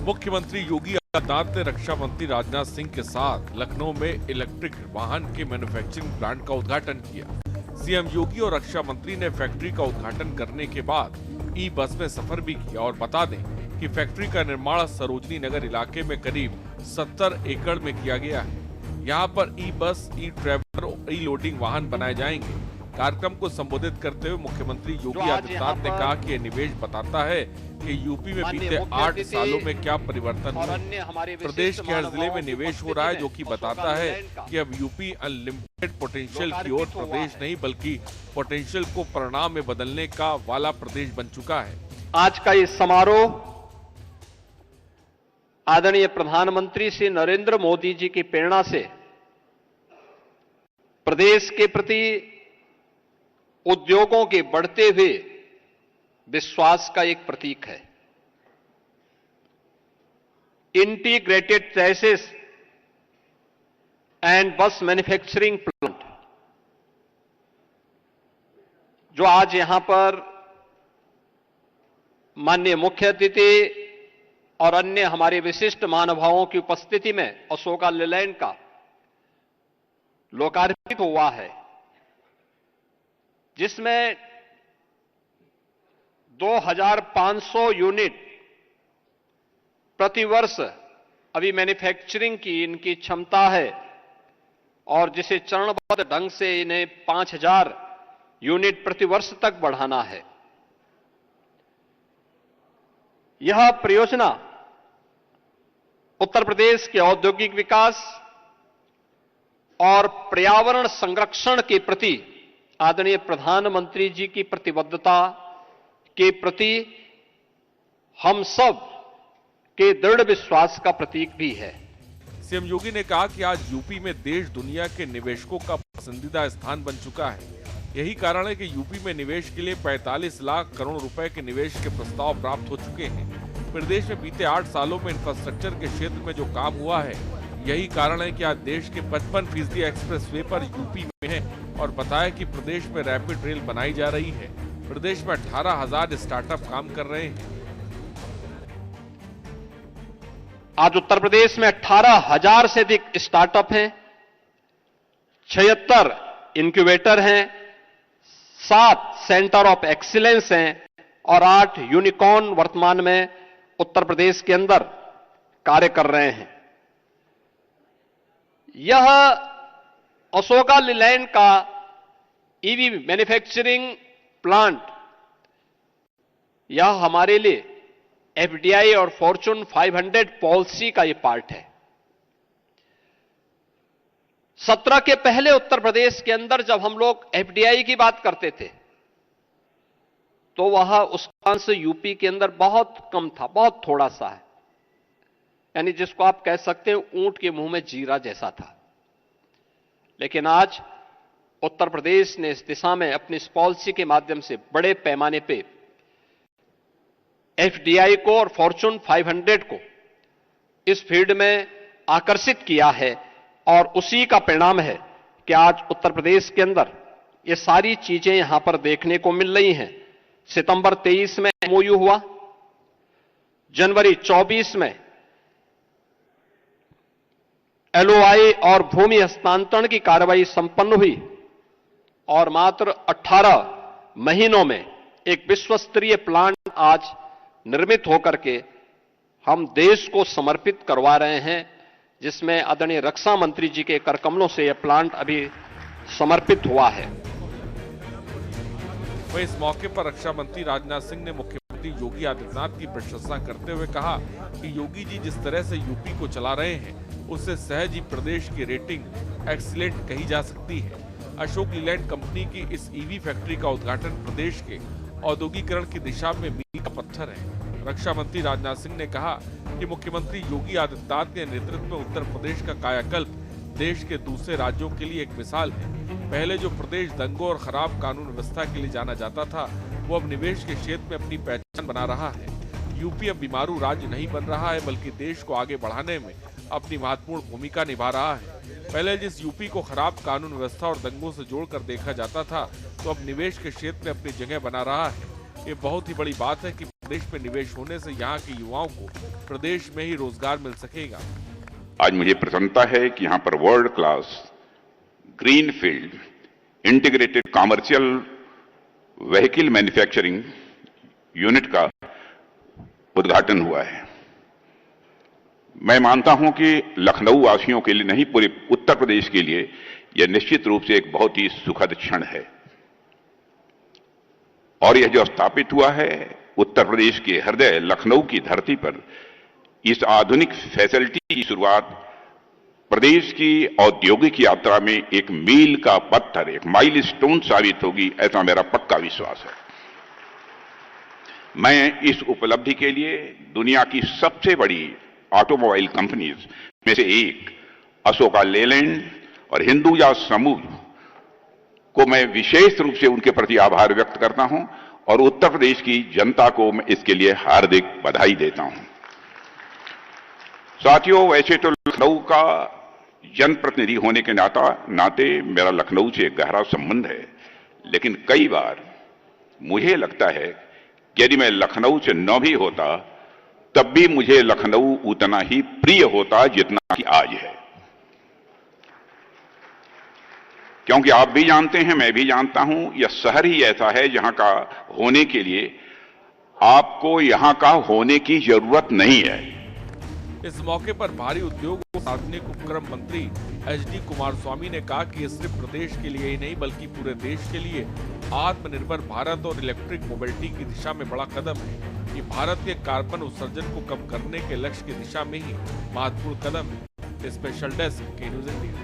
मुख्यमंत्री योगी आदित्यनाथ ने रक्षा मंत्री राजनाथ सिंह के साथ लखनऊ में इलेक्ट्रिक वाहन के मैन्युफैक्चरिंग प्लांट का उद्घाटन किया। सीएम योगी और रक्षा मंत्री ने फैक्ट्री का उद्घाटन करने के बाद ई बस में सफर भी किया। और बता दें कि फैक्ट्री का निर्माण सरोजनी नगर इलाके में करीब 70 एकड़ में किया गया है। यहाँ पर ई बस, ई ट्रैवलर, ई लोडिंग वाहन बनाए जाएंगे। कार्यक्रम को संबोधित करते हुए मुख्यमंत्री योगी आदित्यनाथ ने कहा कि यह निवेश बताता है कि यूपी में बीते 8 सालों में क्या परिवर्तन हुआ। प्रदेश के हर जिले में निवेश हो रहा है, जो कि बताता है कि अब यूपी अनलिमिटेड पोटेंशियल की ओर प्रदेश नहीं बल्कि पोटेंशियल को परिणाम में बदलने का वाला प्रदेश बन चुका है। आज का ये समारोह आदरणीय प्रधानमंत्री श्री नरेंद्र मोदी जी की प्रेरणा से प्रदेश के प्रति उद्योगों के बढ़ते हुए विश्वास का एक प्रतीक है। इंटीग्रेटेड चैसिस एंड बस मैन्युफैक्चरिंग प्लांट जो आज यहां पर माननीय मुख्य अतिथि और अन्य हमारे विशिष्ट महानुभावों की उपस्थिति में अशोका लेलैंड का लोकार्पित हुआ है, जिसमें 2500 यूनिट प्रतिवर्ष अभी मैन्युफैक्चरिंग की इनकी क्षमता है और जिसे चरणबद्ध ढंग से इन्हें 5000 यूनिट प्रतिवर्ष तक बढ़ाना है। यह परियोजना उत्तर प्रदेश के औद्योगिक विकास और पर्यावरण संरक्षण के प्रति आदरणीय प्रधानमंत्री जी की प्रतिबद्धता के प्रति हम सब के दृढ़ विश्वास का प्रतीक भी है। सीएम योगी ने कहा कि आज यूपी में देश दुनिया के निवेशकों का पसंदीदा स्थान बन चुका है। यही कारण है कि यूपी में निवेश के लिए 45 लाख करोड़ रुपए के निवेश के प्रस्ताव प्राप्त हो चुके हैं। प्रदेश में बीते 8 सालों में इंफ्रास्ट्रक्चर के क्षेत्र में जो काम हुआ है, यही कारण है कि आज देश के 55% एक्सप्रेसवे पर यूपी में है। और बताया कि प्रदेश में रैपिड रेल बनाई जा रही है। प्रदेश में 18,000 स्टार्टअप काम कर रहे हैं। आज उत्तर प्रदेश में 18,000 से अधिक स्टार्टअप हैं, 76 इंक्यूबेटर हैं, 7 सेंटर ऑफ एक्सीलेंस हैं और 8 यूनिकॉर्न वर्तमान में उत्तर प्रदेश के अंदर कार्य कर रहे हैं। यह अशोका लेलैंड का ईवी मैन्युफैक्चरिंग प्लांट यह हमारे लिए एफडीआई और फॉर्च्यून 500 पॉलिसी का यह पार्ट है। 17 के पहले उत्तर प्रदेश के अंदर जब हम लोग एफडीआई की बात करते थे तो वह उसका अंश यूपी के अंदर बहुत कम था, बहुत थोड़ा सा है, यानी जिसको आप कह सकते हैं ऊंट के मुंह में जीरा जैसा था। लेकिन आज उत्तर प्रदेश ने इस दिशा में अपनी इस पॉलिसी के माध्यम से बड़े पैमाने पे एफडीआई को और फॉर्च्यून 500 को इस फील्ड में आकर्षित किया है और उसी का परिणाम है कि आज उत्तर प्रदेश के अंदर ये सारी चीजें यहां पर देखने को मिल रही हैं। सितंबर 23 में एमओयू हुआ, जनवरी 24 में एलओआई और भूमि हस्तांतरण की कार्रवाई संपन्न हुई और मात्र 18 महीनों में एक विश्व स्तरीय प्लांट आज निर्मित होकर के हम देश को समर्पित करवा रहे हैं, जिसमें आदरणीय रक्षा मंत्री जी के कर कमलों से यह प्लांट अभी समर्पित हुआ है। वहीं इस मौके पर रक्षा मंत्री राजनाथ सिंह ने मुख्यमंत्री योगी आदित्यनाथ की प्रशंसा करते हुए कहा कि योगी जी जिस तरह से यूपी को चला रहे हैं उससे सहज ही प्रदेश की रेटिंग एक्सीलेंट कही जा सकती है। अशोक लेलैंड कंपनी की इस ईवी फैक्ट्री का उद्घाटन प्रदेश के औद्योगिकरण की दिशा में मील का पत्थर है। रक्षा मंत्री राजनाथ सिंह ने कहा कि मुख्यमंत्री योगी आदित्यनाथ के नेतृत्व में उत्तर प्रदेश का कायाकल्प देश के दूसरे राज्यों के लिए एक मिसाल है। पहले जो प्रदेश दंगों और खराब कानून व्यवस्था के लिए जाना जाता था, वो अब निवेश के क्षेत्र में अपनी पहचान बना रहा है। यूपी अब बीमारू राज्य नहीं बन रहा है, बल्कि देश को आगे बढ़ाने में अपनी महत्वपूर्ण भूमिका निभा रहा है। पहले जिस यूपी को खराब कानून व्यवस्था और दंगों से जोड़कर देखा जाता था, तो अब निवेश के क्षेत्र में अपनी जगह बना रहा है। ये बहुत ही बड़ी बात है कि प्रदेश में निवेश होने से यहाँ के युवाओं को प्रदेश में ही रोजगार मिल सकेगा। आज मुझे प्रसन्नता है कि यहाँ पर world class green field integrated commercial vehicle manufacturing unit का उद्घाटन हुआ है। मैं मानता हूं कि लखनऊ वासियों के लिए नहीं, पूरे उत्तर प्रदेश के लिए यह निश्चित रूप से एक बहुत ही सुखद क्षण है। और यह जो स्थापित हुआ है उत्तर प्रदेश के हृदय लखनऊ की धरती पर, इस आधुनिक फैसिलिटी की शुरुआत प्रदेश की औद्योगिक यात्रा में एक मील का पत्थर, एक माइलस्टोन साबित होगी, ऐसा मेरा पक्का विश्वास है। मैं इस उपलब्धि के लिए दुनिया की सबसे बड़ी ऑटोमोबाइल कंपनीज में से एक अशोका लेलैंड और हिंदुजा समूह को मैं विशेष रूप से उनके प्रति आभार व्यक्त करता हूं और उत्तर प्रदेश की जनता को मैं इसके लिए हार्दिक बधाई देता हूं। साथियों, वैसे तो लखनऊ का जनप्रतिनिधि होने के नाते मेरा लखनऊ से गहरा संबंध है, लेकिन कई बार मुझे लगता है कि यदि मैं लखनऊ से न भी होता तब भी मुझे लखनऊ उतना ही प्रिय होता जितना कि आज है। क्योंकि आप भी जानते हैं, मैं भी जानता हूं, यह शहर ही ऐसा है जहां का होने के लिए आपको यहां का होने की जरूरत नहीं है। इस मौके पर भारी उद्योग और सार्वजनिक उपक्रम मंत्री एचडी कुमारस्वामी ने कहा कि ये सिर्फ प्रदेश के लिए ही नहीं बल्कि पूरे देश के लिए आत्मनिर्भर भारत और इलेक्ट्रिक मोबिलिटी की दिशा में बड़ा कदम है। ये भारत के कार्बन उत्सर्जन को कम करने के लक्ष्य की दिशा में ही महत्वपूर्ण कदम है। स्पेशल डेस्क के न्यूज़ इंडिया।